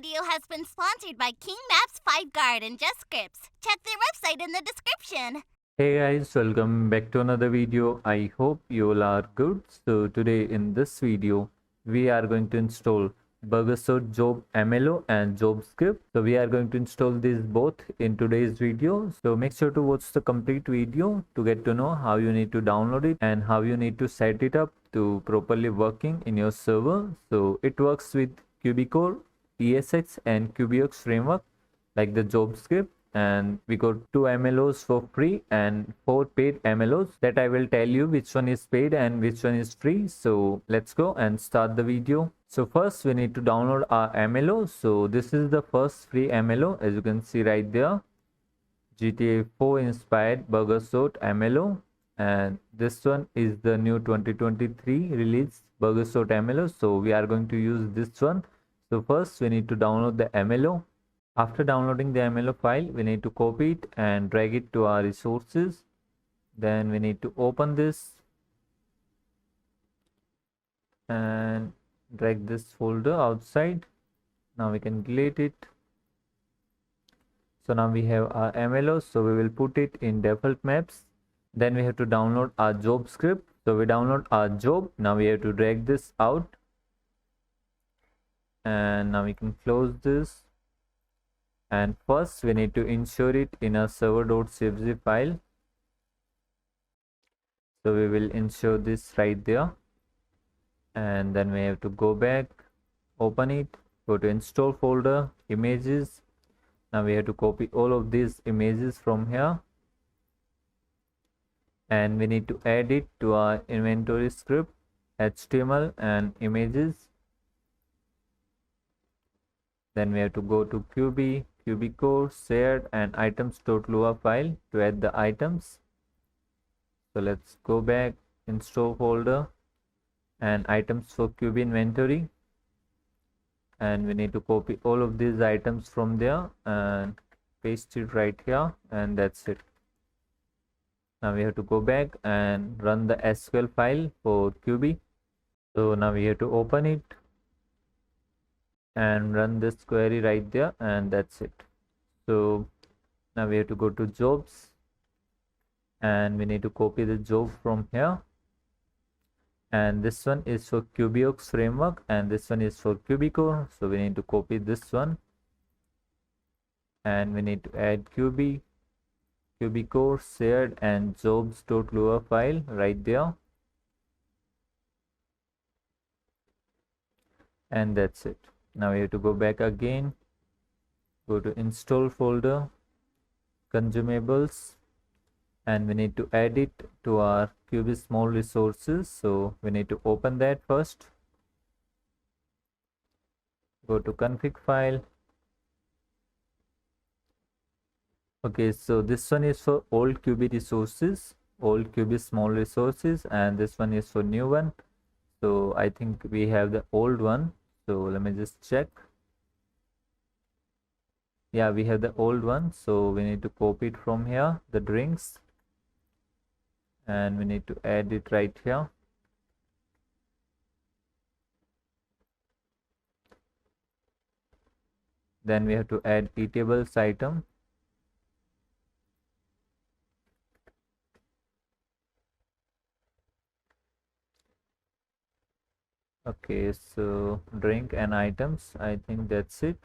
video has been sponsored by King Maps, 5Guard, and Just Scripts. Check their website in the description. Hey guys, welcome back to another video. I hope you all are good. So today in this video, we are going to install Burgersource Job MLO and Job script. So we are going to install these both in today's video. So make sure to watch the complete video to get to know how you need to download it and how you need to set it up to properly working in your server. So it works with QBCore, ESX and QBOX framework like the Job script. And we got 2 MLOs for free and 4 paid MLOs that I will tell you which one is paid and which one is free. So let's go and start the video. So first we need to download our MLO. So this is the first free MLO, as you can see right there, GTA 4 inspired Burgersource MLO, and this one is the new 2023 release Burgersource MLO. So we are going to use this one. So first we need to download the MLO. After downloading the MLO file, we need to copy it and drag it to our resources. Then we need to open this and drag this folder outside. Now we can delete it. So now we have our MLO, so we will put it in default maps. Then we have to download our job script. So we download our job. Now we have to drag this out. And now we can close this. And first we need to ensure it in a server.cfg file. So we will ensure this right there, and then we have to go back, open it, go to install folder, images. Now we have to copy all of these images from here, and we need to add it to our inventory script, HTML and images. Then we have to go to QBCore, shared and items.lua file to add the items. So let's go back, install folder and items for QB inventory. And we need to copy all of these items from there and paste it right here, and that's it. Now we have to go back and run the SQL file for QB. So now we have to open it and run this query right there, and that's it. So now we have to go to jobs and we need to copy the job from here, and this one is for QBOX framework and this one is for QBCore. So we need to copy this one and we need to add QBCore shared and jobs.lua file right there, and that's it. Now we have to go back again, go to install folder, consumables, and we need to add it to our QB small resources. So we need to open that first, go to config file. Okay, so this one is for old QB resources, old QB small resources, and this one is for new one. So I think we have the old one. So let me just check. Yeah, we have the old one. So we need to copy it from here, the drinks, and we need to add it right here. Then we have to add eatables item. Okay, so drink and items, I think that's it.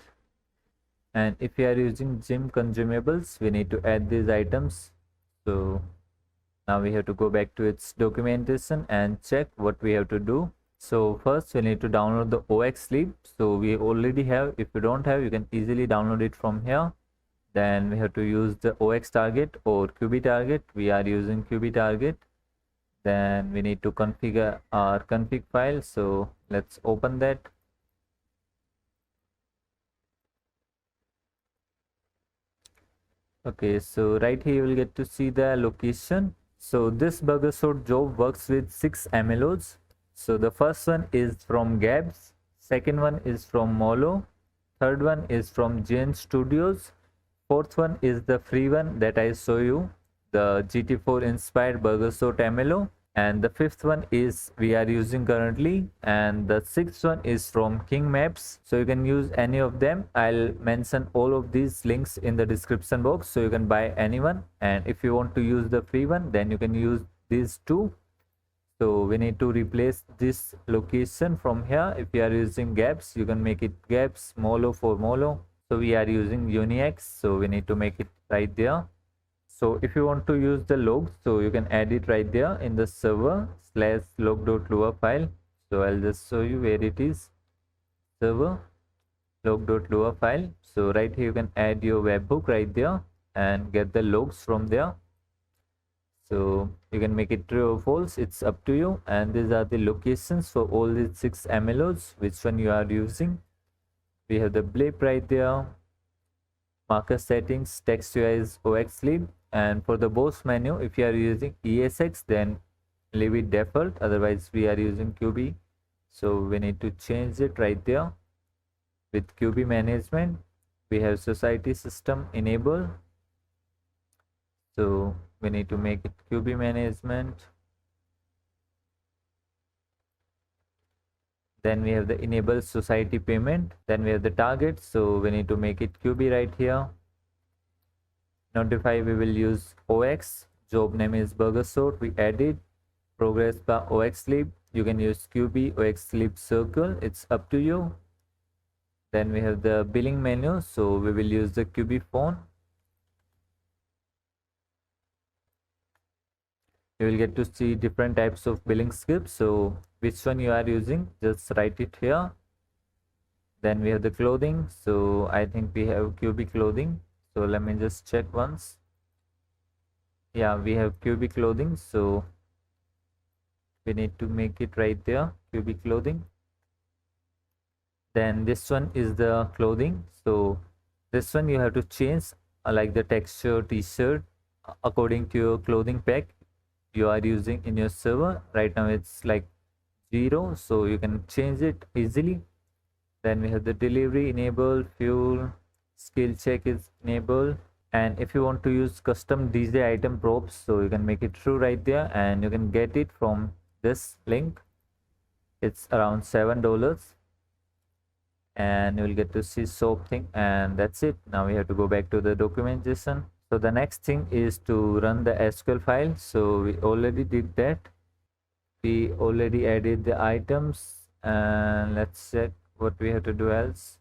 And if you are using gym consumables, we need to add these items. So now we have to go back to its documentation and check what we have to do. So first we need to download the OX lib. So we already have. If you don't have, you can easily download it from here. Then we have to use the OX target or QB target. We are using QB target. Then we need to configure our config file. So let's open that. Okay, so right here you will get to see the location. So this Burgersource job works with 6 MLOs. So the first one is from Gabs, second one is from Molo, third one is from GN Studios, fourth one is the free one that I show you, the GT4 inspired Burgersource MLO, And the fifth one is we are using currently, and the sixth one is from King Maps, so you can use any of them. I'll mention all of these links in the description box, so you can buy anyone, and if you want to use the free one, then you can use these two. So we need to replace this location from here. If you are using gaps, you can make it gaps molo for molo. So we are using UniX, so we need to make it right there. So if you want to use the logs, so you can add it right there in the server slash log.lua file. So I'll just show you where it is. Server log.lua file. So right here you can add your webhook right there and get the logs from there. So you can make it true or false, it's up to you. And these are the locations for all these 6 MLOs, which one you are using. We have the blip right there, marker settings, TextUI OXlib, and for the boss menu, if you are using ESX, then leave it default, otherwise we are using QB, so we need to change it right there. With QB management, we have society system enable, so we need to make it QB management. Then we have the enable society payment. Then we have the target, so we need to make it QB right here. Notify, we will use OX. Job name is burger sort, we added. Progress by OXlib, you can use QB OXlib circle, it's up to you. Then we have the billing menu, so we will use the QB phone. You will get to see different types of billing scripts, so which one you are using, just write it here. Then we have the clothing, so I think we have QB clothing, so let me just check once. Yeah, we have QB clothing, so we need to make it right there, QB clothing. Then this one is the clothing, so this one you have to change like the texture t-shirt according to your clothing pack you are using in your server. Right now it's like 0, so you can change it easily. Then we have the delivery enabled, fuel, skill check is enabled, and if you want to use custom DJ item props, so you can make it true right there, and you can get it from this link. It's around $7, and you will get to see soap thing, and that's it. Now we have to go back to the documentation. So the next thing is to run the SQL file, so we already did that. We already added the items, and let's check what we have to do else.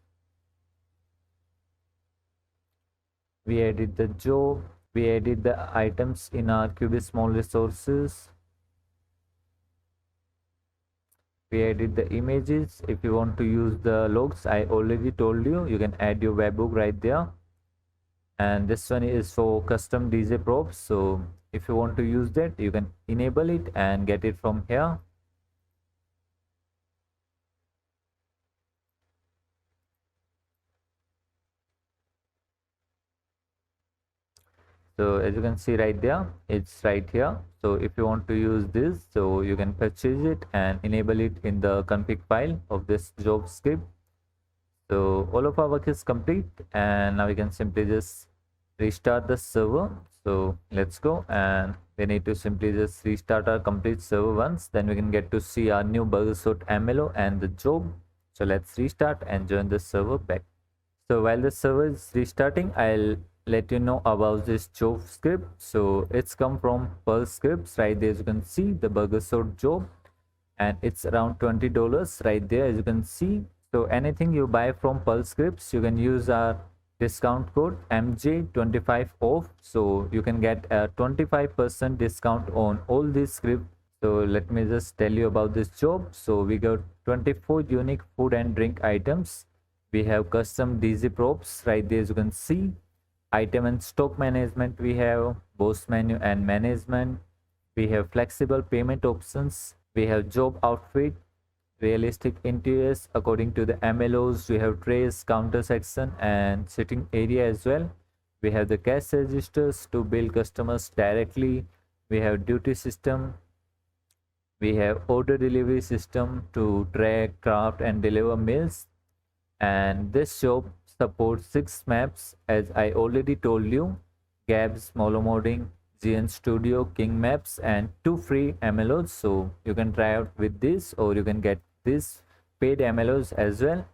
We added the job, we added the items in our QB small resources, we added the images. If you want to use the logs, I already told you, you can add your webhook right there. And this one is for custom DJ props, so if you want to use that, you can enable it and get it from here. So as you can see right there, it's right here. So if you want to use this, so you can purchase it and enable it in the config file of this job script. So all of our work is complete, and now we can simply just restart the server. So let's go, and we need to simply just restart our complete server once, then we can get to see our new burger-sort MLO and the job. So let's restart and join the server back. So while the server is restarting, I'll let you know about this job script. So it's come from Perl scripts right there, as you can see the burger-sort job, and it's around $20 right there, as you can see. So anything you buy from Perl scripts, you can use our discount code MJ25 off, so you can get a 25% discount on all these scripts. So let me just tell you about this job. So we got 24 unique food and drink items. We have custom DJ props right there, as you can see. Item and stock management, we have boss menu and management. We have flexible payment options. We have job outfit, realistic interiors according to the MLOs. We have trays, counter section, and sitting area as well. We have the cash registers to bill customers directly. We have duty system. We have order delivery system to track, craft, and deliver meals. And this shop supports 6 maps, as I already told you: Gabs, Molo modding, GN Studio, King Maps, and 2 free MLOs. So you can try out with this, or you can get this paid MLOs as well.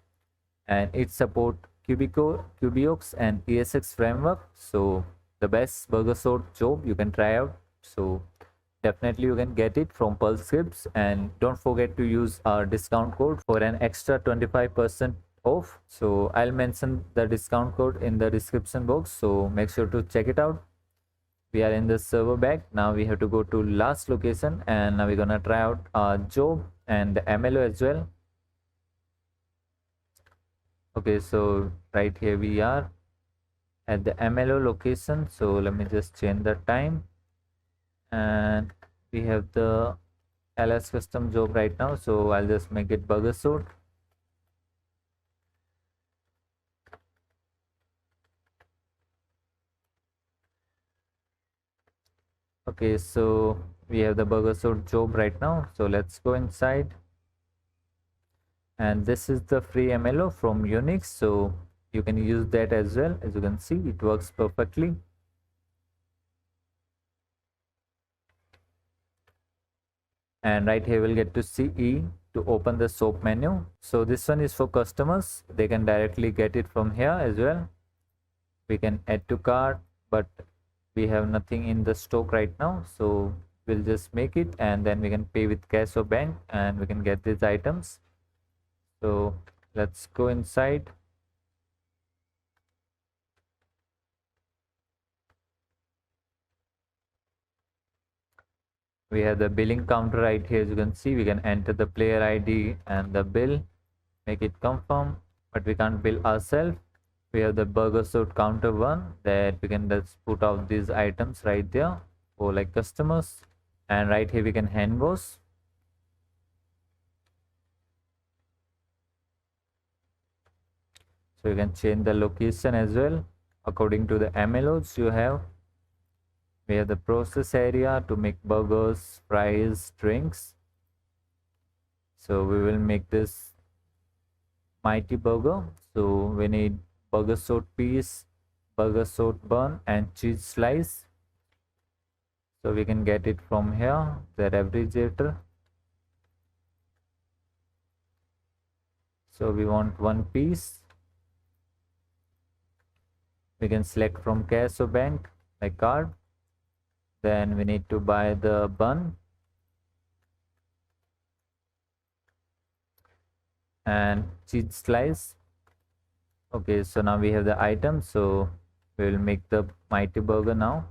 And it support QBCore, QBOX, and ESX framework. So the best burger sort job you can try out. So definitely you can get it from Pulse Scripts, and don't forget to use our discount code for an extra 25% off. So I'll mention the discount code in the description box, so make sure to check it out. We are in the server back. Now we have to go to last location, and now we're gonna try out our job and the MLO as well. Okay, so right here we are at the MLO location. So let me just change the time, and we have the LS custom job right now, so I'll just make it burger sort. Okay, so we have the burger sort job right now, so let's go inside. And this is the free MLO from Unix, so you can use that as well. As you can see, it works perfectly. And right here we'll get to see E to open the soap menu. So this one is for customers, they can directly get it from here as well. We can add to cart, but we have nothing in the stock right now, so we'll just make it, and then we can pay with cash or bank, and we can get these items. So let's go inside. We have the billing counter right here. As you can see, we can enter the player ID and the bill, make it confirm, but we can't bill ourselves. We have the burger sort counter one that we can just put out these items right there for like customers. And right here we can hand wash. So you can change the location as well according to the MLOs you have. We have the process area to make burgers, fries, drinks. So we will make this mighty burger. So we need burger sort piece, burger sort bun, and cheese slice. So we can get it from here, the refrigerator. So we want one piece. We can select from cash or bank, like card. Then we need to buy the bun and cheese slice. Okay, so now we have the item, so we will make the mighty burger now.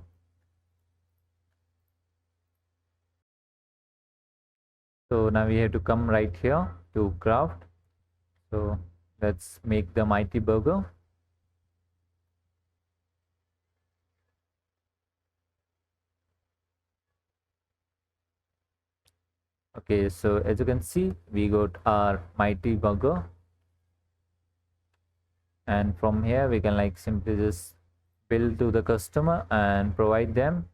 So now we have to come right here to craft. So let's make the mighty burger. Okay, so as you can see, we got our mighty burger, and from here we can like simply just bill to the customer and provide them.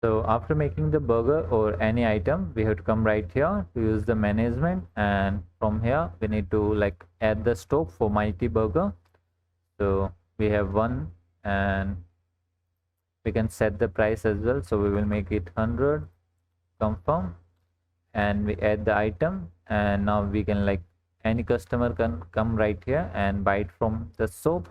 So after making the burger or any item, we have to come right here to use the management, and from here we need to like add the stock for mighty burger. So we have one, and we can set the price as well. So we will make it 100, confirm, and we add the item, and now we can like any customer can come right here and buy it from the soap.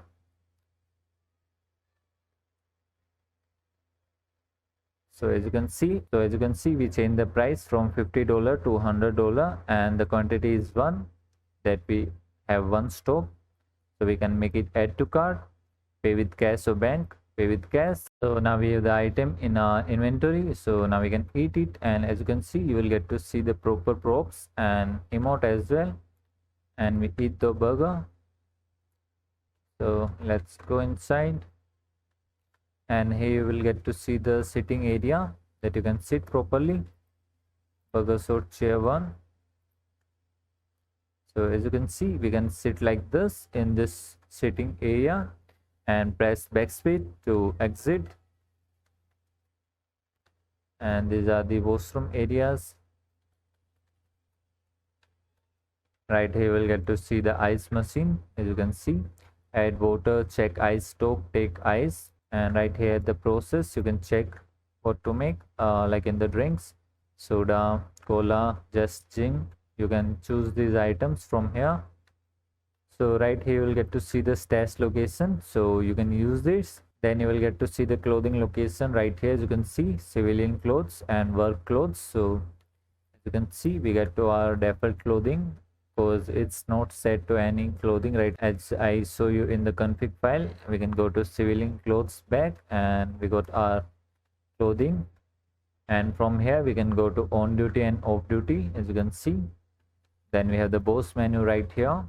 So as you can see, we change the price from $50 to $100, and the quantity is one, that we have one stock. So we can make it add to cart, pay with cash or bank, pay with cash. So now we have the item in our inventory, so now we can eat it, and as you can see, you will get to see the proper props and emote as well. And we eat the burger. So let's go inside, and here you will get to see the sitting area that you can sit properly. Burger sort chair one. So as you can see, we can sit like this in this sitting area and press backspace to exit. And these are the washroom areas. Right here we'll get to see the ice machine. As you can see, add water, check ice stock, take ice. And right here the process, you can check what to make, like in the drinks, soda, cola, just gin. You can choose these items from here. So right here you will get to see the stash location, so you can use this. Then you will get to see the clothing location right here. As you can see, civilian clothes and work clothes. So as you can see, we get to our default clothing because it's not set to any clothing, right? As I show you in the config file, we can go to civilian clothes back and we got our clothing. And from here we can go to on duty and off duty, as you can see. Then we have the boss menu right here.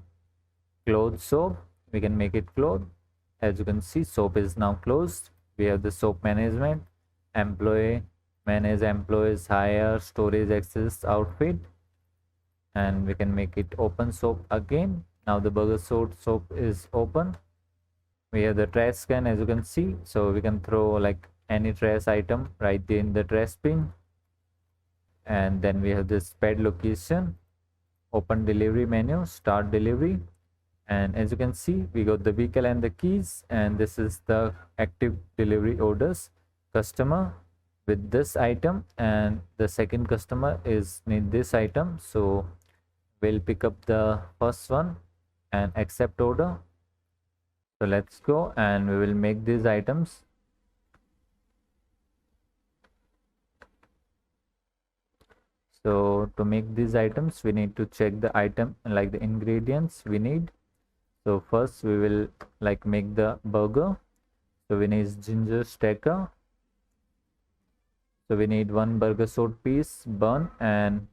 Clothes soap, we can make it cloth. As you can see, soap is now closed. We have the soap management, employee, manage employees, hire, storage, access, outfit, and we can make it open soap again. Now the burger soap is open. We have the trash can, as you can see, so we can throw like any trash item right there in the trash bin. And then we have this pad location, open delivery menu, start delivery. And as you can see, we got the vehicle and the keys, and this is the active delivery orders. Customer with this item and the second customer is need this item, so we'll pick up the first one and accept order. So let's go and we will make these items. So to make these items, we need to check the item, like the ingredients we need. So first we will like make the burger. So we need ginger stacker. So we need one burger sort piece, bun, and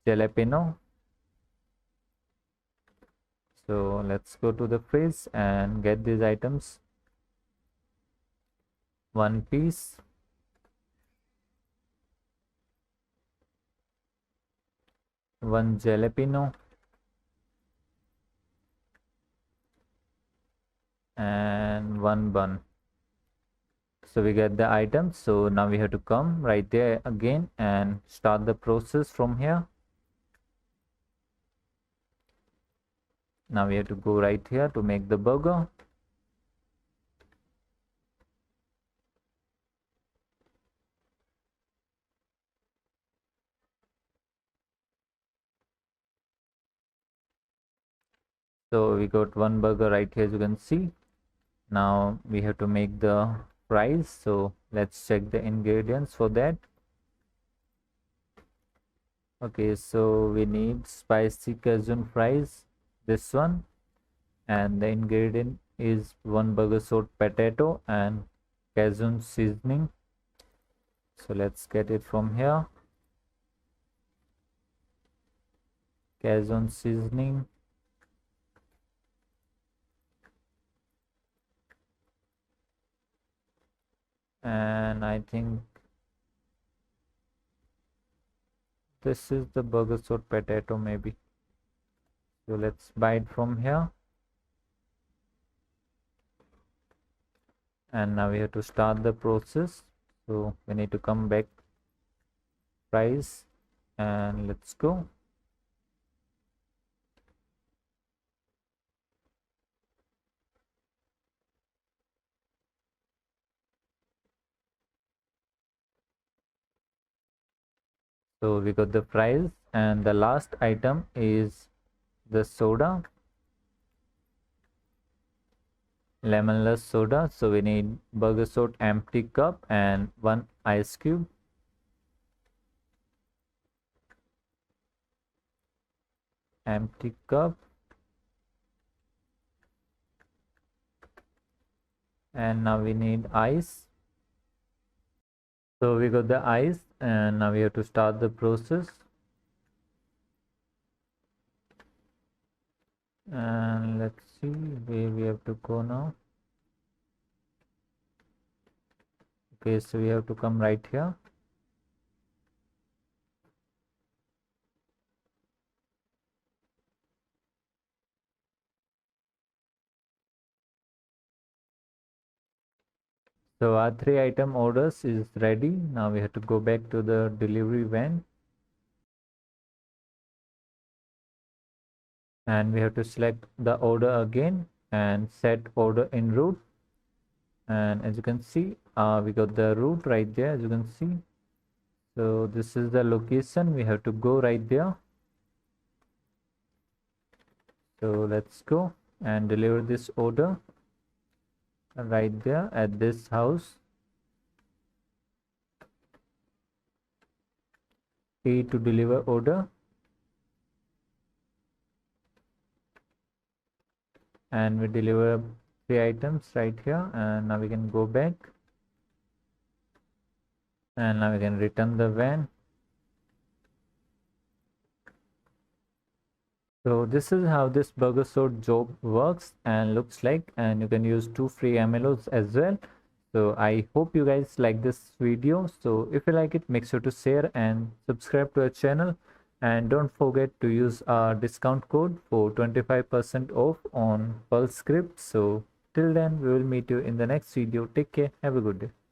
jalapeno. So let's go to the fridge and get these items. One piece, one jalapeno, and one bun. So we get the items. So now we have to come right there again and start the process from here. Now we have to go right here to make the burger. So we got one burger right here, as you can see. Now we have to make the fries. So let's check the ingredients for that. Okay, so we need spicy Cajun fries, this one, and the ingredient is one burger salt potato and Cajun seasoning. So let's get it from here. Cajun seasoning, and I think this is the burger salt potato maybe. So let's buy it from here. And now we have to start the process. So we need to come back, fries, and let's go. So we got the fries, and the last item is the soda, lemonless soda. So we need burger salt empty cup and one ice cube. Empty cup, and now we need ice. So we got the ice, and now we have to start the process. And let's see where we have to go now. Okay, so we have to come right here. So our 3 item orders is ready. Now we have to go back to the delivery van, and we have to select the order again and set order en route. And as you can see, we got the route right there, as you can see. So this is the location, we have to go right there. So let's go and deliver this order right there at this house. A to deliver order, and we deliver 3 items right here. And now we can go back, and now we can return the van. So this is how this burger sort job works and looks like, and you can use 2 free MLOs as well. So I hope you guys like this video. So if you like it, make sure to share and subscribe to our channel, and don't forget to use our discount code for 25% off on Pulse script. So till then, we will meet you in the next video. Take care, have a good day.